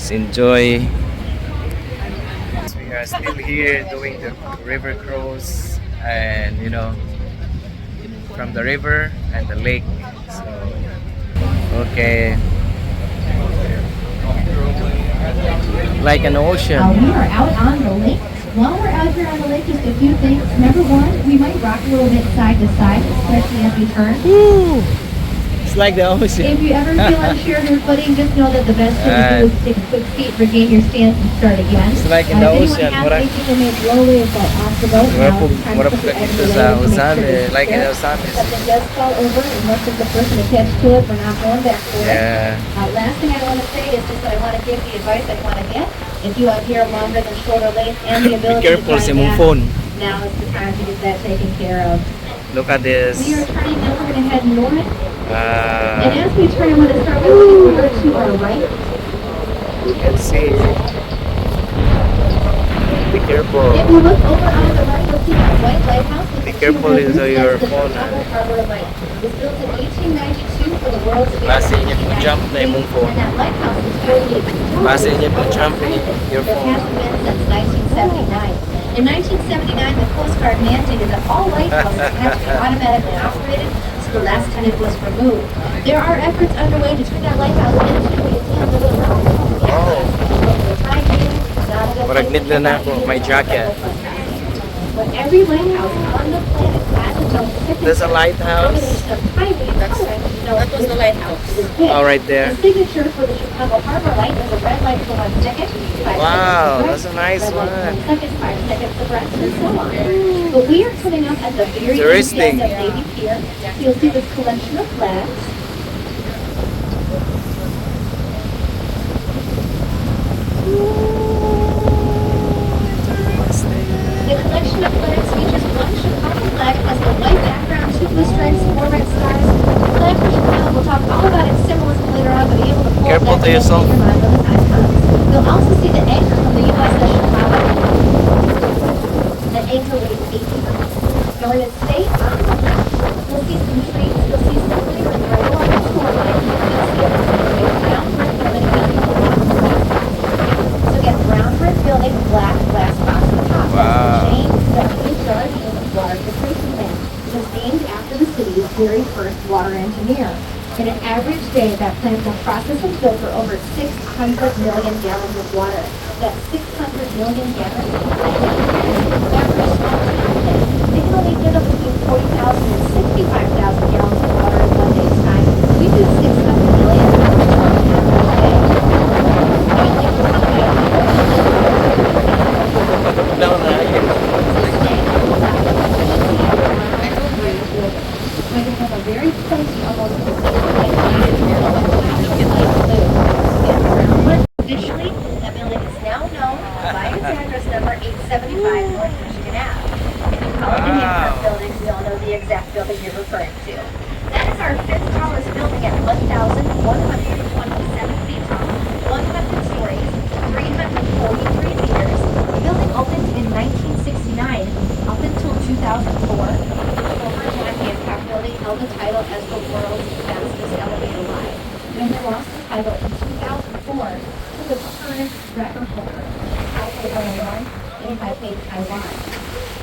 Let's enjoy. We are still here doing the river cruise, and from the river and the lake. So okay, like an ocean. We are out on the lake. While we're out here on the lake, just a few things. Number one, we might rock a little bit side to side, especially as we turn. Woo! It's like the ocean. If you ever feel unsure of your footing, just know that the best thing to do is take a quick seat, regain your stance, and start again. It's like in the ocean. If anyone has anything to make low waves while off the boat, now it's time to put your extra layers to make sure like in that the Osamis. something does fall over, and once there's a person attached to it, we're not going back for it. Yeah. Last thing I want to say is just that I want to give the advice I want to get. If you have hair longer than shoulder length and the ability Be careful to sa tie mong that, phone. now is the time to get that taken care of. Look at this. We are turning now, we're going to head north. And Uh, as we turn, I'm going to start with looking over to our right. you can see. Be careful. If you look over on the right, you'll see that white lighthouse. With Be the careful two with ribbons. your That's the phone, Chicago Harbor Light. It was built in 1892 for the World's Fair. Base niya kung jump na imong phone. And that lighthouse is 48. Base niya kung jump your There phone. hasn't been since 1979. In 1979, the Coast Guard mandated that all lighthouses have to be automatically operated, so the last tenant was removed. There are efforts underway to turn that lighthouse into a museum that will allow Oh. But Murag need na ako, my jacket. But every lighthouse on the planet has its own signature. There's a lighthouse. Combination of highly colored, That was the lighthouse. Oh, right there. The signature for the Chicago Harbor Light is a red light for 1 second. 5 Wow, seconds that's a nice red light one. for 1 second, 5 seconds abreast, and so on. But we are coming up at the very Interesting. end of Navy Pier. You'll see this collection of flags. The collection of flags features one Chicago flag has a white background, 2 blue stripes, 4 red stars. The flag for Chicago, we'll talk all about its symbolism later on, but be able to pull Careful that to yourself. in your mind when the time comes. You'll also see the anchor from the USS Chicago. That anchor weighs 80 pounds. Now we're going to stay on the left. You'll see some trees, you'll see some clear and right along the shoreline. You'll see a brown brick building against the black glass box. So again, brown brick building, black glass box on top. Wow. James W. Judge Water Filtration Plant. It was named after the city's very first water engineer. In an average day, that plant will process and filter over 600 million gallons of water. That's 600 million gallons. Average small plant, they can only handle between 40,000 and 65,000 gallons of water in 1 day's time. We do 600 million gallons of water in a day. No, no, Going to have a very spicy, almost Additionally, that building is now known by its address number 875 North Michigan Ave. If you call it the Hancock Building, we all know the exact building you're referring to. That is our 5th tallest building at 1,127 feet tall, 100 stories, 343 meters. The building opened in 1969 up until 2004. Former John Hancock Building held the title as the world's fastest elevator alive. When they lost the title in 2004 to the current record holder, Taipei 101 in Taipei, Taiwan.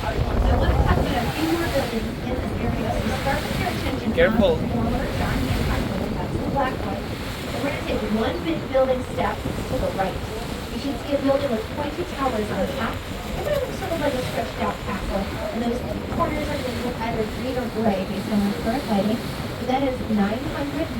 I want to talk about a few more buildings in this area. So start with your attention. Careful. On the former John Hancock Building, that's the black one. And we're going to take one big building step to the right. You should see a building with pointed towers on top. It looks sort of like a stretched out castle. And those corners are going to look either green or gray based on the current lighting. So that is 900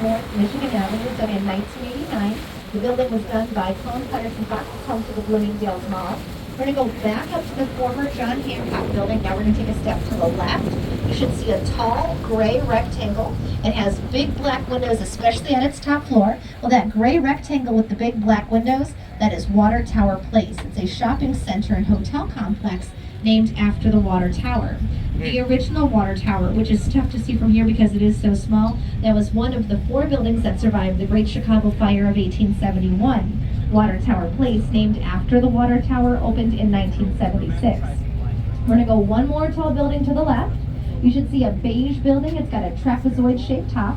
North Michigan Avenue, done in 1989. The building was done by Cone Patterson Fox, home to the Bloomingdale's Mall. We're going to go back up to the former John Hancock Building. Now we're going to take a step to the left. You should see a tall gray rectangle. It has big black windows, especially on its top floor. Well, that gray rectangle with the big black windows, that is Water Tower Place. It's a shopping center and hotel complex named after the water tower. The original water tower, which is tough to see from here because it is so small, that was one of the 4 buildings that survived the Great Chicago Fire of 1871. Water Tower Place, named after the water tower, opened in 1976. We're going to go one more tall building to the left. You should see a beige building. It's got a trapezoid-shaped top.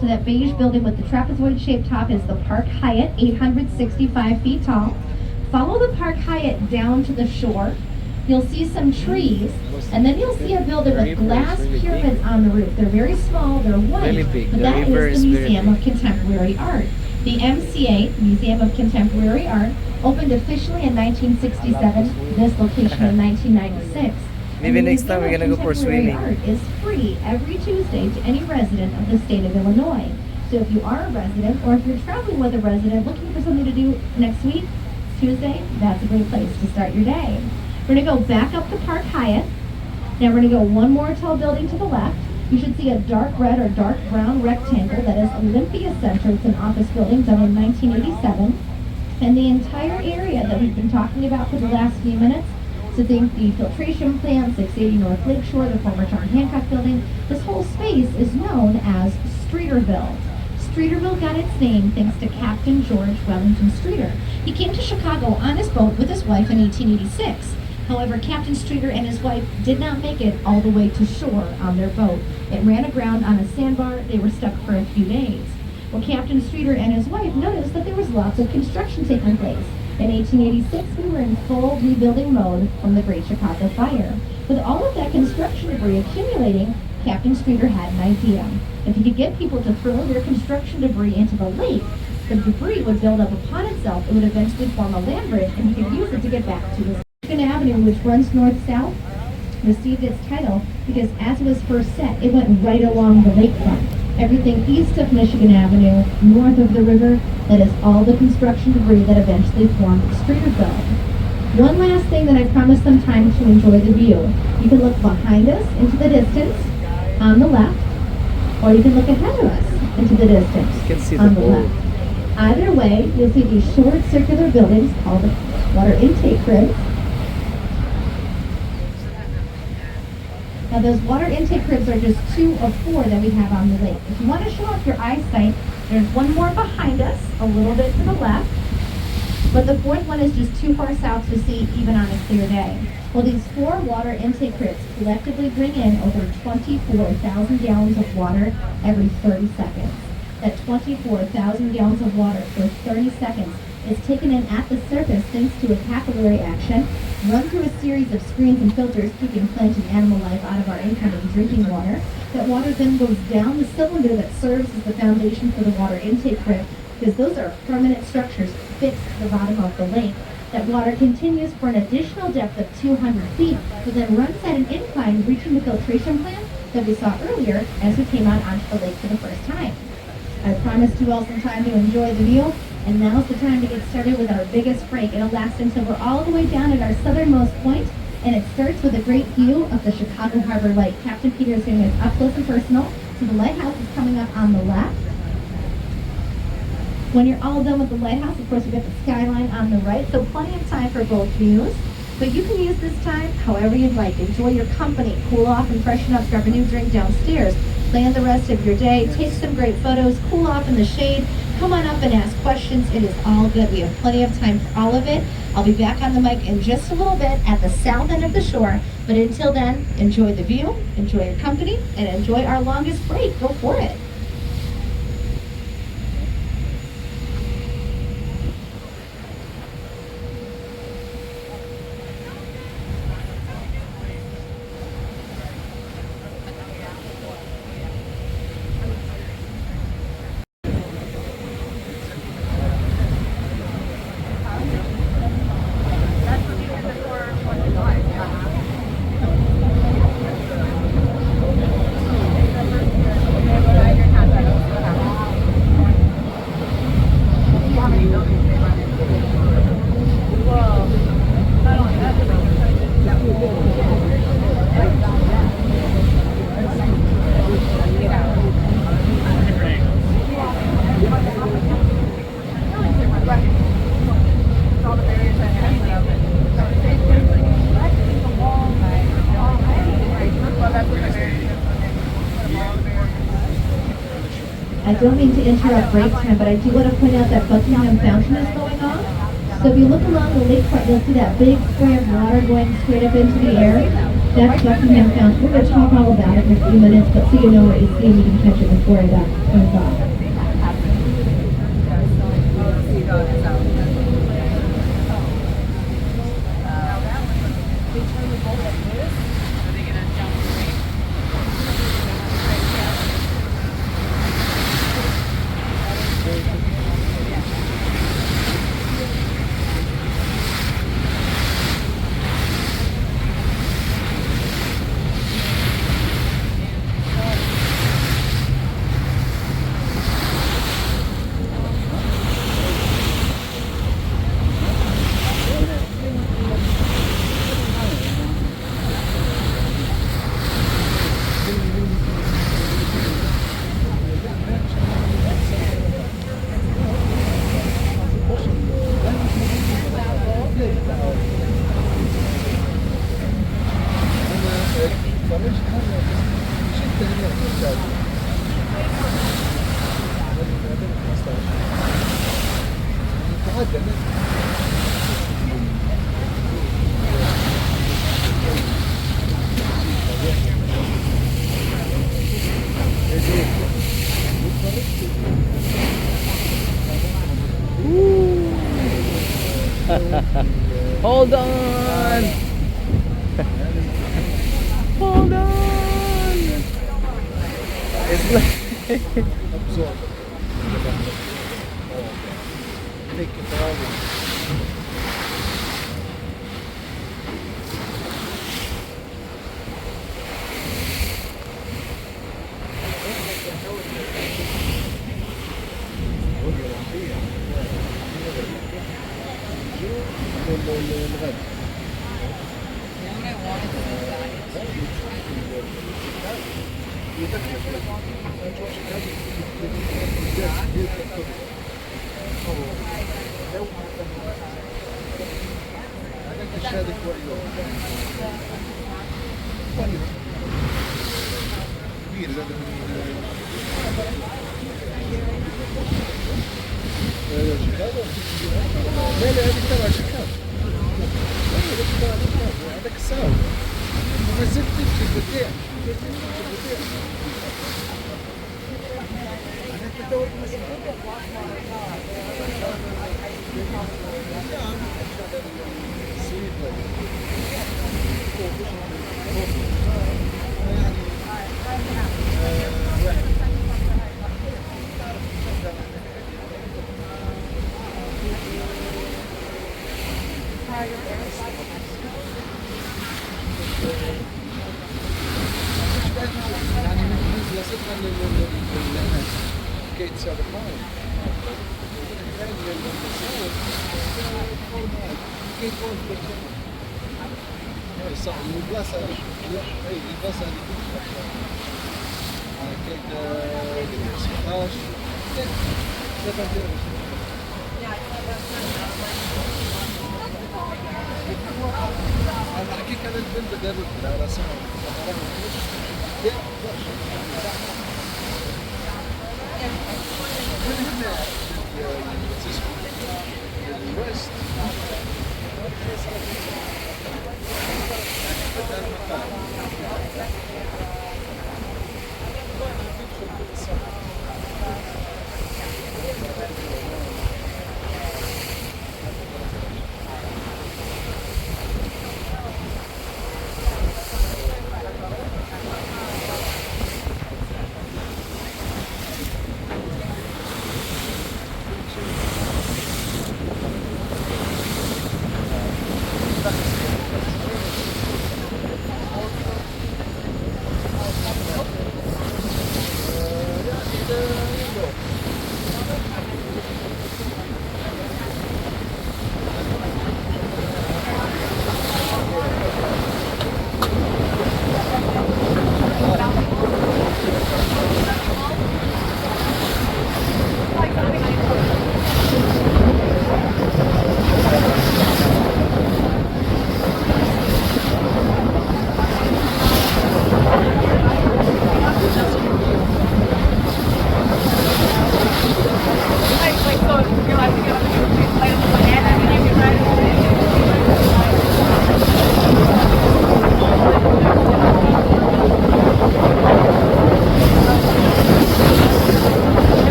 So that beige building with the trapezoid-shaped top is the Park Hyatt, 865 feet tall. Follow the Park Hyatt down to the shore. You'll see some trees, and then you'll see a building with glass pyramids on the roof. They're very small, they're white, but that is the Museum of Contemporary Art. The MCA, Museum of Contemporary Art, opened officially in 1967, this location in 1996. Maybe next time we're gonna go for swimming. Art is free every Tuesday to any resident of the state of Illinois. So if you are a resident, or if you're traveling with a resident looking for something to do next week, Tuesday, that's a great place to start your day. We're gonna go back up to Park Hyatt. Now we're gonna go one more tall building to the left. You should see a dark red or dark brown rectangle that is Olympia Center. It's an office building done in 1987. And the entire area that we've been talking about for the last few minutes, so think the filtration plant, 680 North Lakeshore, the former John Hancock building, this whole space is known as Streeterville. Streeterville got its name thanks to Captain George Wellington Streeter. He came to Chicago on his boat with his wife in 1886. However, Captain Streeter and his wife did not make it all the way to shore on their boat. It ran aground on a sandbar. They were stuck for a few days. Well, Captain Streeter and his wife noticed that there was lots of construction taking place. In 1886, we were in full rebuilding mode from the Great Chicago Fire. With all of that construction debris accumulating, Captain Streeter had an idea. If he could get people to throw their construction debris into the lake, the debris would build up upon itself. It would eventually form a land bridge, and he could use it to get back to his Michigan Avenue, which runs north-south, received its title because as it was first set, it went right along the lakefront. Everything east of Michigan Avenue, north of the river, that is all the construction debris that eventually formed Streeterville. One last thing that I promised some time to enjoy the view. You can look behind us into the distance on the left, or you can look ahead of us into the distance You can see on the the boat. left. Either way, you'll see these short circular buildings called water intake cribs. Now those water intake cribs are just 2 of 4 that we have on the lake. If you want to show off your eyesight, there's one more behind us, a little bit to the left. But the 4th one is just too far south to see even on a clear day. Well, these 4 water intake cribs collectively bring in over 24,000 gallons of water every 30 seconds. That 24,000 gallons of water for 30 seconds is taken in at the surface thanks to a capillary action, run through a series of screens and filters, keeping plant and animal life out of our incoming drinking water. That water then goes down the cylinder that serves as the foundation for the water intake crib, because those are permanent structures fixed to the bottom of the lake. That water continues for an additional depth of 200 feet, but then runs at an incline, reaching the filtration plant that we saw earlier as we came out onto the lake for the first time. I promised you all some time to enjoy the view, and now's the time to get started with our biggest break. It'll last until we're all the way down at our southernmost point, and it starts with a great view of the Chicago Harbor Light. Captain Peter is doing this up close and personal, so the lighthouse is coming up on the left. When you're all done with the lighthouse, of course, we've got the skyline on the right, so plenty of time for both views. But you can use this time however you'd like. Enjoy your company, cool off and freshen up, grab a new drink downstairs, plan the rest of your day, take some great photos, cool off in the shade, come on up and ask questions. It is all good. We have plenty of time for all of it. I'll be back on the mic in just a little bit at the south end of the shore. But until then, enjoy the view, enjoy your company, and enjoy our longest break. Go for it. I don't mean to interrupt break time, but I do want to point out that Buckingham Fountain is going on. So if you look along the lakefront, you'll see that big spray of water going straight up into the air. That's Buckingham Fountain. We're going to talk all about it in a few minutes, but so you know what you see, you can catch it before it comes off. Hold on! Hold on! It's like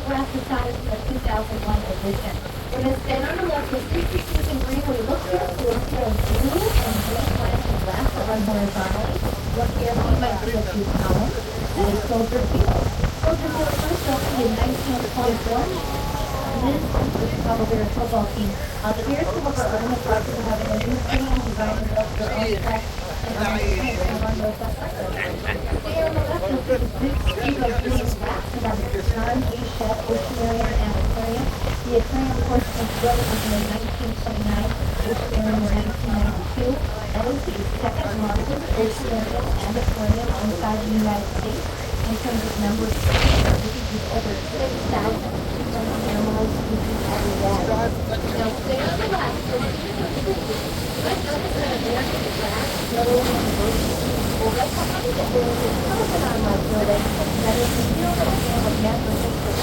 glass facade is from a 2001 edition. When it's then on the left, you'll see pieces in green. When you look here, you'll see a blue and green lines of glass that run horizontally. Look here, see my two columns. That is Soldier Field. Soldier Field first opened in 1924. This is probably a football team. The Bears come over in the process of having a new stadium designed to build their own track and run those athletic. Stay on the left, you'll see the big street of green grass about the John G. Shedd Oceanarium and Aquarium. The aquarium, of course, was built in 1929, oceanarium in 1992. That is the second largest oceanarium and aquarium inside the United States in terms of number of species. With over 6,000 animals species every day. Now, stay on the left. I noticed that American grass, yellow, and blue. Well, right behind it, there is a telephone on my building that is the field that we have a natural history.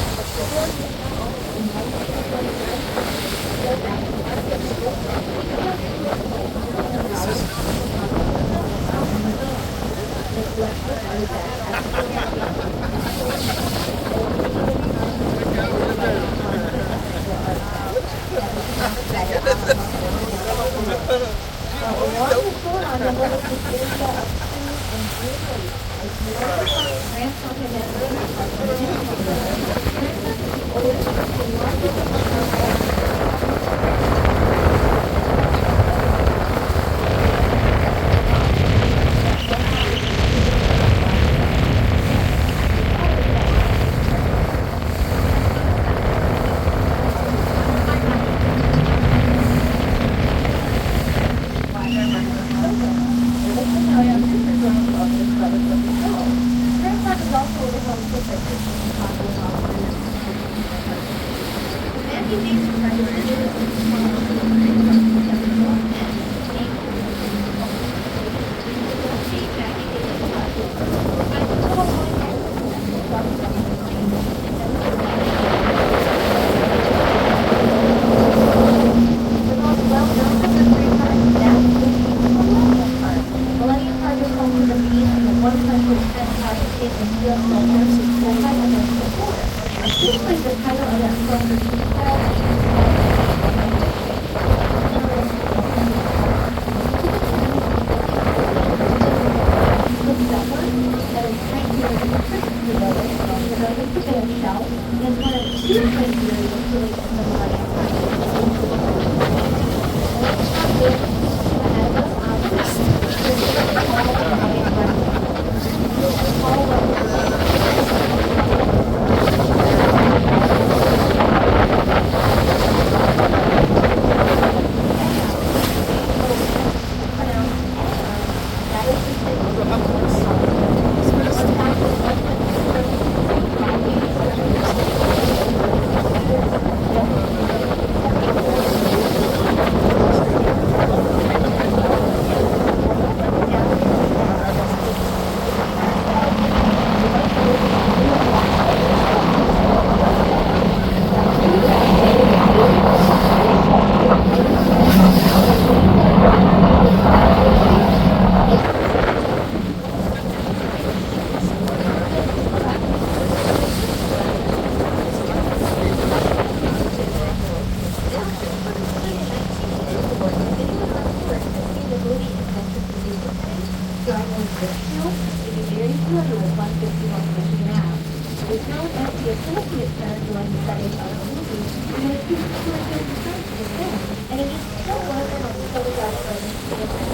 The building was opened in 151 Michigan Ave. There's no empty associate center during the setting of the movie, and it keeps tourism returns to the film, and it is still one of the most photographed buildings in the city.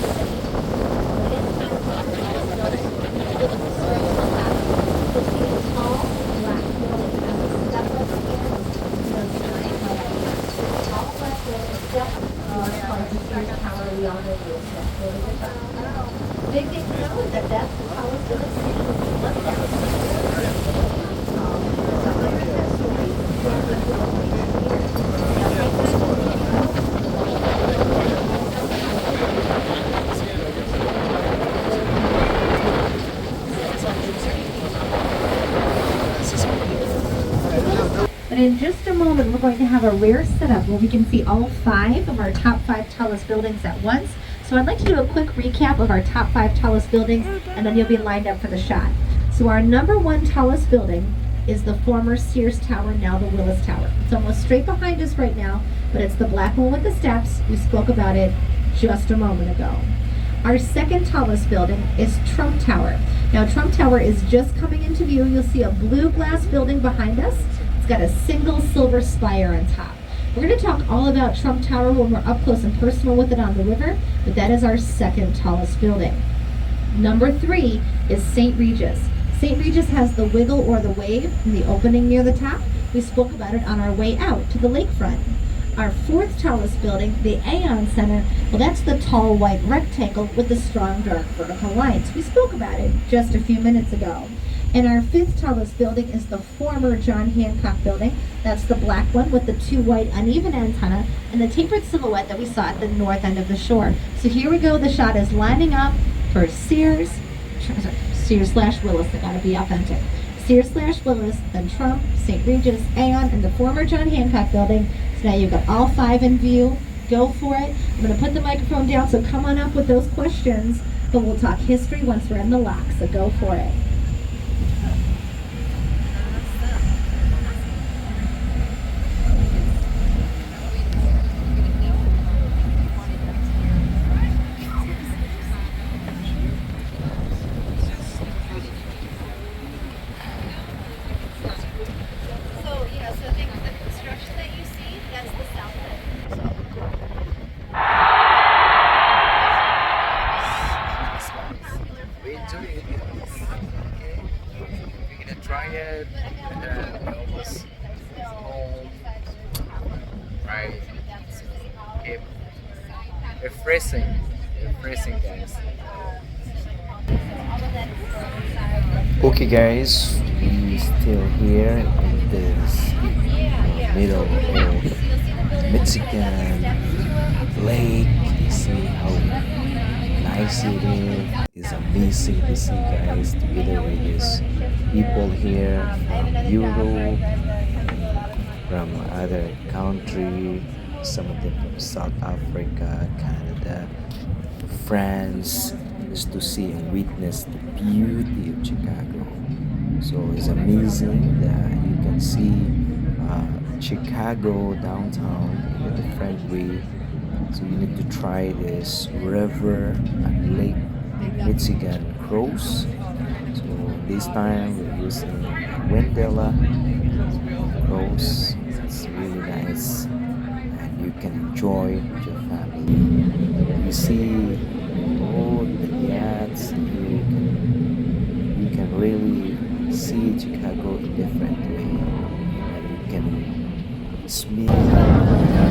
But it's time for us to you'll see a tall, black building that has separate stairs. This tall black building steps called the Sears Tower. We all know the step building. Big thing to know is that that's the tallest building in the city. But in just a moment, we're going to have a rare setup where we can see all 5 of our top 5 tallest buildings at once. So I'd like to do a quick recap of our top 5 tallest buildings, and then you'll be lined up for the shot. So our number 1 tallest building is the former Sears Tower, now the Willis Tower. It's almost straight behind us right now, but it's the black one with the steps. We spoke about it just a moment ago. Our second tallest building is Trump Tower. Now, Trump Tower is just coming into view. You'll see a blue glass building behind us. It's got a single silver spire on top. We're going to talk all about Trump Tower when we're up close and personal with it on the river, but that is our second tallest building. Number 3 is St. Regis. St. Regis has the wiggle or the wave in the opening near the top. We spoke about it on our way out to the lakefront. Our fourth tallest building, the Aon Center, well, that's the tall white rectangle with the strong dark vertical lines. We spoke about it just a few minutes ago. And our fifth tallest building is the former John Hancock building. That's the black one with the 2 white uneven antenna and the tapered silhouette that we saw at the north end of the shore. So here we go. The shot is lining up for Sears slash Willis. I gotta be authentic. Sears slash Willis, then Trump, St. Regis, Aon, and the former John Hancock building. So now you've got all 5 in view. Go for it. I'm gonna put the microphone down, so come on up with those questions. But we'll talk history once we're in the lock, so go for it. We enjoy it. Okay. We're gonna try it and then we're almost home. Right. Okay. Refreshing. Refreshing, guys. Okay, guys, we still here in this middle of Mexican lake. You see how nice it is. It's amazing to see, guys, together with these people here from Europe, from other country, some of them from South Africa, Canada, France, just to see and witness the beauty of Chicago. So it's amazing that you can see Chicago downtown in a different way. So you need to try this River and Lake Mechigan cruise. So this time we're using Wendella cruise. It's really nice and you can enjoy with your family. You see all the yachts here. You can really see Chicago in a different way, and you can smell the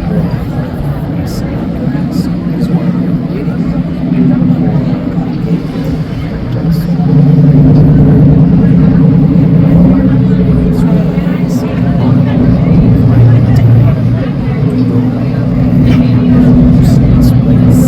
breath of the sea. So that's why we're waiting for the gate. Just it's really nice. Find time to go to see this place.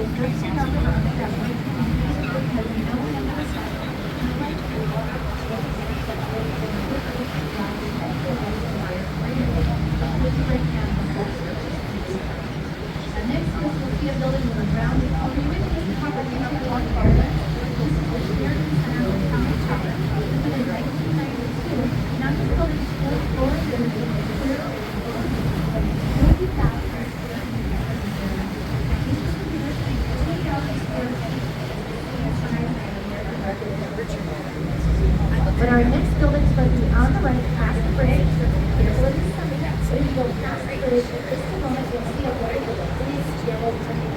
Next, you'll see a building with a round podium. This is property number 1 area. This is the Sheridan Center Hotel Tower. This is in 1992. Now this building's 4th floor. There is a clear 50,000. But our next building is going to be on the right past the bridge. Here's what it's coming. So if you go past the bridge, in just a moment you'll see a very please yellow turning.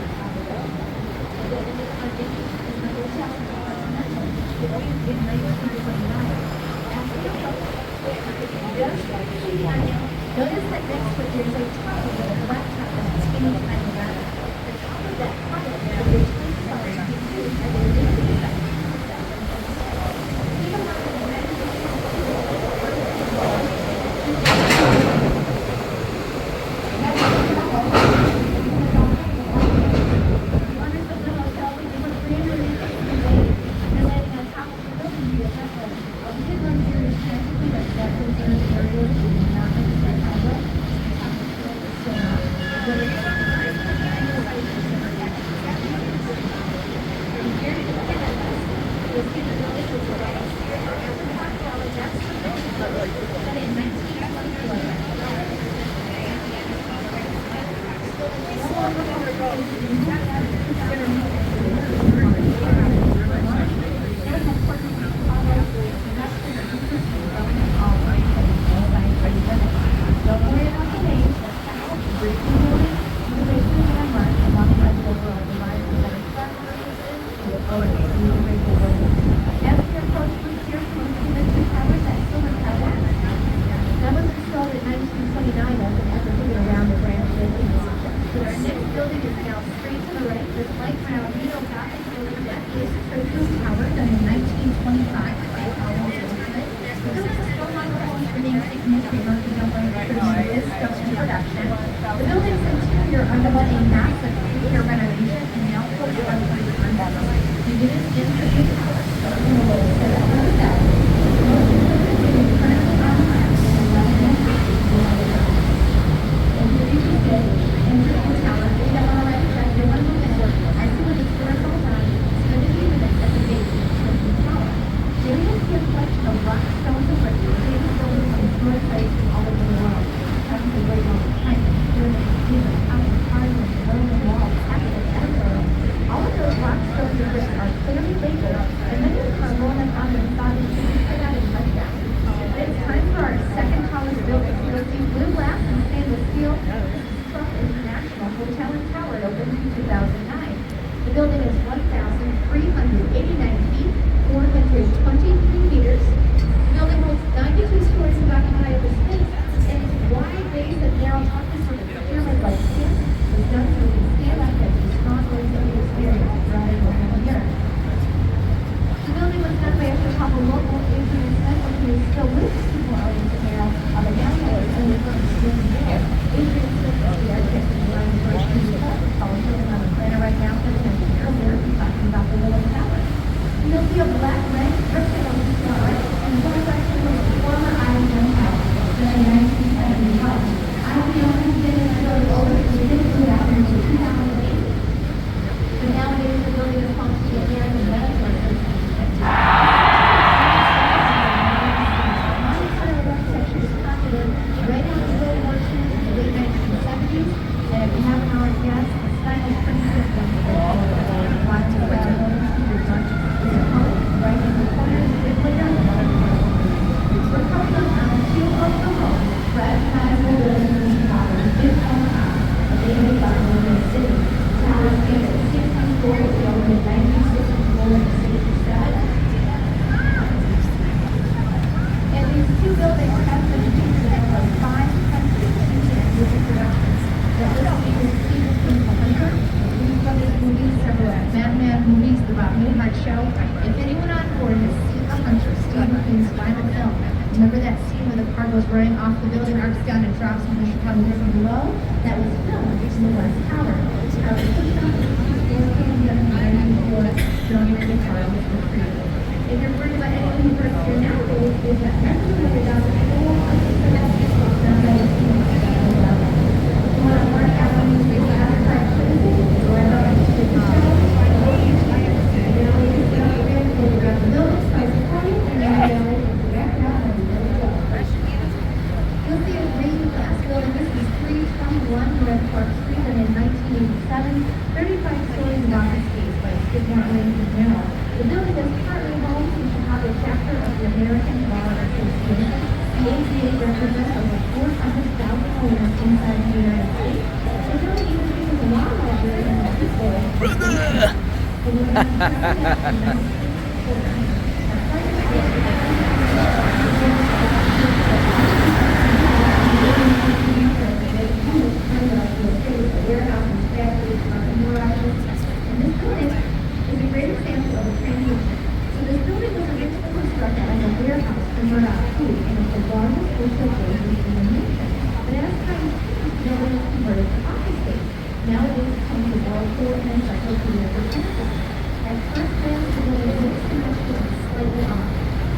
Notice that next to it there's a tunnel with a flat top and a skinny kind of ladder. The top of that tunnel now is Remember that scene where the car goes running off the building, arcs down, and drops on the Chicago River below? That was filmed in the West Tower. You'll see a green glass building. This is 321 North Park Street, and in 1987, 35 stories of office space by Skidmore, Williams and Merrill. The building is currently home to the Chicago chapter of the American Bar Association. The ACA represents over 400,000 owners inside the United States. The building even features a law library and a preschool. Nowadays, it comes with all four and encyclopedia for campus. At first glance, the building looks too much to be slightly off.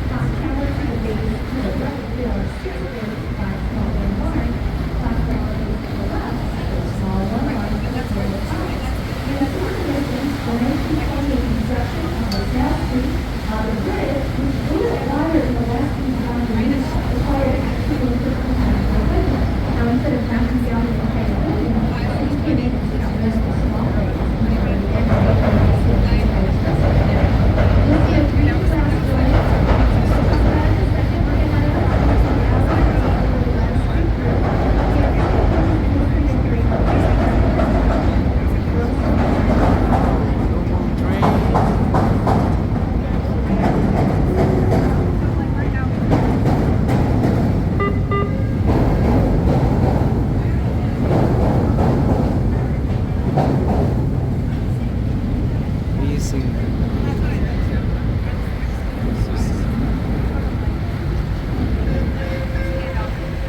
Top tower to the base, to the right, there are 6 rooms, 5 small and large. Top tower to the left, there's small one large, and it's very high. In the corner distance, the 1928 construction of the South Street, the bridge, which grew wider in the last few generations, required actual physical time for equipment. Now, instead of knocking down the entire building, the came in and took out most of the small areas. You'll see a green glass building.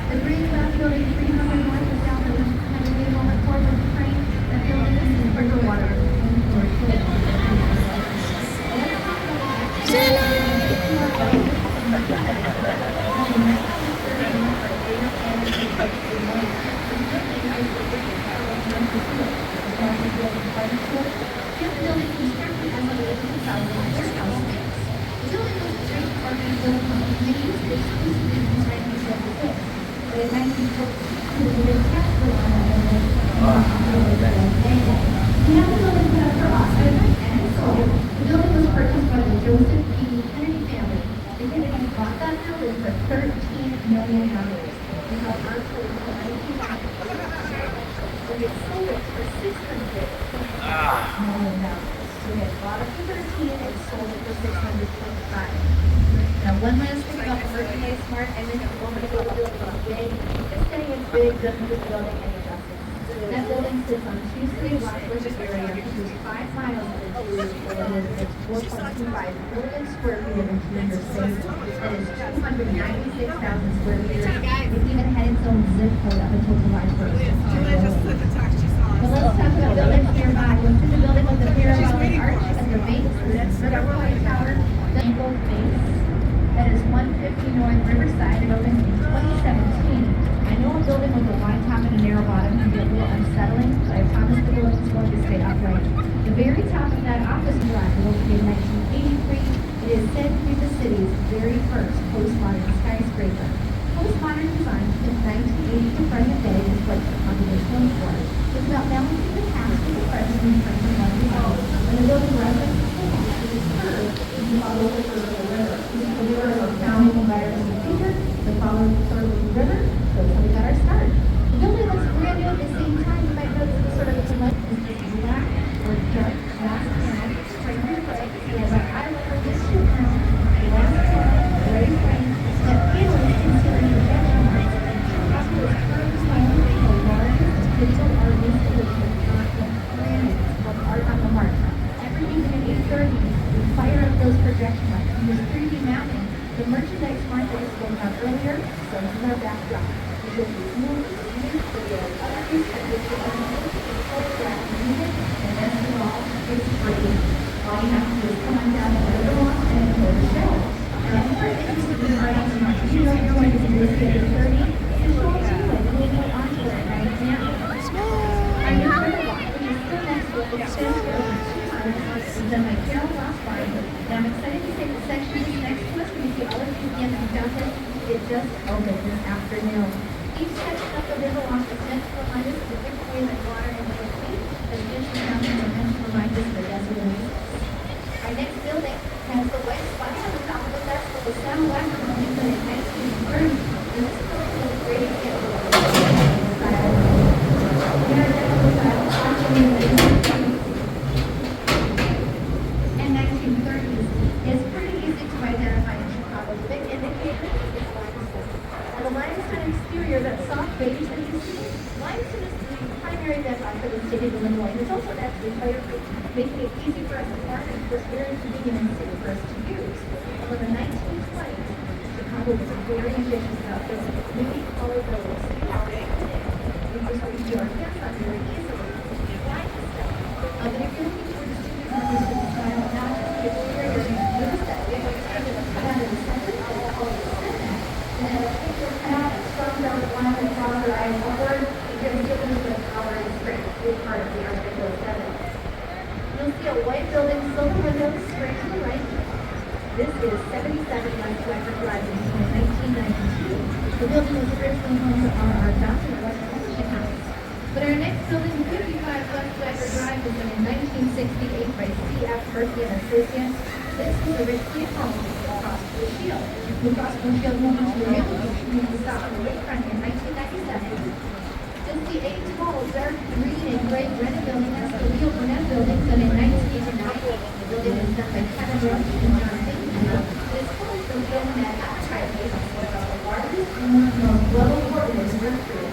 The green glass building 300 north of South Ocean had a name on the corner of the train. That building is in River water. This building constructed as a living warehouse. The building was a straight apartment building on the used exclusively in 1976. But in 1946, the big tax bill on that building. We have the building put up for auction and sold. The building was purchased by the Joseph P. Kennedy family. The Kennedys bought that building for $13 million. We have virtually until 1996. And they sold it for $600 million. So we had bought it for 13 and sold it for 625. Now, one last thing about the merchandise mart, I mentioned a moment ago, the building is big. Just saying it's big doesn't give the building any justice. That building sits on 2 city blocks, which is area, which is 5 miles of interior square. It's 4.25 billion square feet of interior space. That is 296,000 square meters. It even had its own zip code up until July 1st. But let's talk about buildings nearby. You'll see the building with the parabolic arch at the base. That's River Point Tower, the angled base. That is 150 North Riverside. It opened in 2017. I know a building with a wide top and a narrow bottom can be a little unsettling, but I promise the building is going to stay upright. The very top of that office block was opened in 1983. It is said to be the city's very first postmodern skyscraper. Postmodern design since 1980 to present day is what's on the film floor. It's about balancing the past with the present in terms of what we know. When the building references the past, it is curved to follow the curve of the river. The river is found in environmental feature. The following the curve of the river. So that's how we got our start. The building looks brand new at the same time. You might notice the sort of black or dark glass panel. Right here, right? We have our island of this two panel. Glass panel, gray frame. That panel is considered projection marks. Chicago is currently home to the largest digital art installation on the planet of Art on the Mark. Every evening at 8:30, we fire up those projection marks. And this 3D mapping, the merchandise mart that we spoke about earlier, so this is our backdrop. We give you movies, videos, other things that we do photograph music, and best of all, it's free. All you have to do is come on down to the little and enjoy the show. It used to be art on the market. You know, you're going to be listed at 30. To show you and moving on to it right now. Our new river walk, which is still next to it, extends for over 2 miles. It's done by Carol Rossbar. Now I'm excited to say the section is next to us. We see all of these empty fountains. It just opened this afternoon. Each section of the river walk is meant to remind us of the different ways that water and the sea, as ancient mountains are meant to remind us of the desert oasis. Our next building has the white spire on the top of the festival with San Juan building in 1930. And this building is a great example of the style. We are definitely watching the 1920s and 1930s is pretty easy to identify in Chicago. The big indicator is limestone. Now the limestone exterior, that soft beige that you see, limestone is the primary bedrock for the state of Illinois. And it's also naturally fire-free, making it easy for us to farm and for very convenient and safe for us to use. Although in the 1920s, Chicago was very ambitious about building really color buildings. We just reach our hands on very easily. Why is that? But if you're looking for the student members with the style, not just the exterior, notice that big rectangular cutout in the center, that's called the center. And then a picture cutout of stone-built line and father eye upward, it gives you a little bit of power and strength, a big part of the architectural aesthetic. You'll see a white building, silver windows, straight to the right. This is 77 West Wecker Drive in 1992. The building was originally home to R.R. Johnson, a West Publishing House. But our next building, 55 West Wecker Drive, was done in 1968 by C.F. Murphy and Associates. This was the Rich Kid home across the Shield. The Cross Blue Shield moved into a real location in the south of the lakefront in 1997. This is the 8 tall, dark green and gray granite building. That's the Leo Burnett building, done in 1989. The building was done by Kevin Roach and John Baker. This whole building had advertising was the largest and most well-awarded nursery.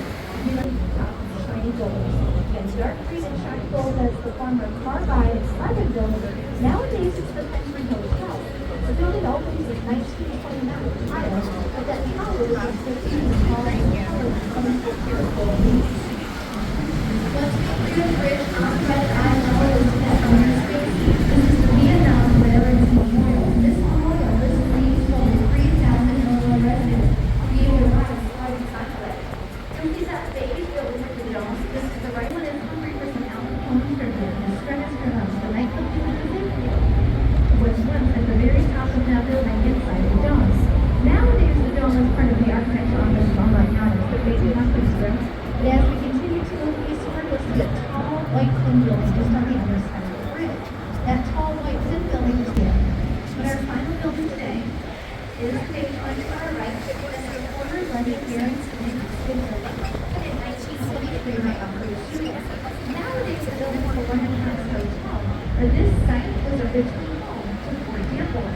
Shiny gold. Again, dark green and shiny gold as the former Carbide Carbon building. Nowadays, it's the Penguin Hotel. The building opened in 1929 Ohio, but that tower was the 15th tallest tower coming from here. Once we clear the bridge on Red Eye level is set on your space. This is the Vietnam Veterans Memorial. This memorial lists the names of over 3,000 Illinois residents being arrived fighting conflict. So we see that beige building with the dome. This is the right one is hungry for some Allen Combs or the Stratosphere House, the nightclub music. Was once at the very top of that building inside the dome. Nowadays, the dome is part of the architecture office of Online County, but maybe not this strip. But as we continue to move eastward, we'll see a tall white tin building just on the other side of the bridge. That tall white tin building is there. But our final building today is the page on to our right, and the corner London Barron's Skin building, in 1973 by Alfred Julia. Nowadays, the building is the London House Hotel, or this site was originally home to Fort Dearborn.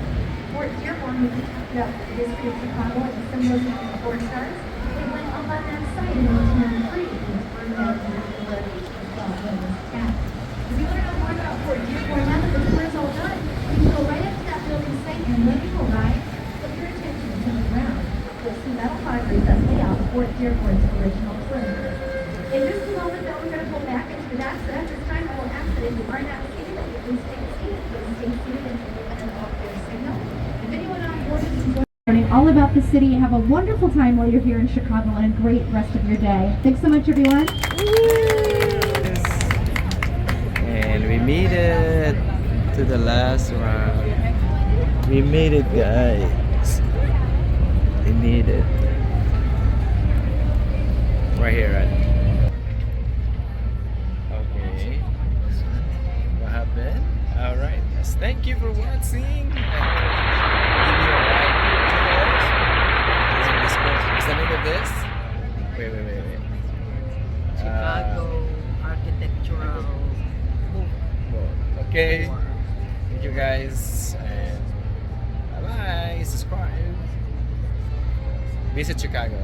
Fort Dearborn, when we talked about the history of Chicago and the symbolism of the Fort Stars, it went up on that site in 1893 and was burned down in the when it was attacked. If you want to know more about Fort Dearborn, now that the tour is all done, you can go right up to that building site and when you arrive, put your attention to the ground. You'll see metal markers that lay out Fort Dearborn's original perimeter. In just a moment, though, we're going to go back into that, so at this time, I will ask that if you are not seated, that you please stay seated. Please stay seated until the end of their signal. If anyone on board is enjoying learning all about the city, have a wonderful time while you're here in Chicago and a great rest of your day. Thanks so much, everyone. And we made it to the last round. We made it, guys. We made it. Right here, right? Okay. What happened? Alright. Thank you for watching. Give you a like. What's the name of this? Wait. Chicago Architectural Movement. Okay. Thank you guys. And bye bye. Subscribe. Visit Chicago.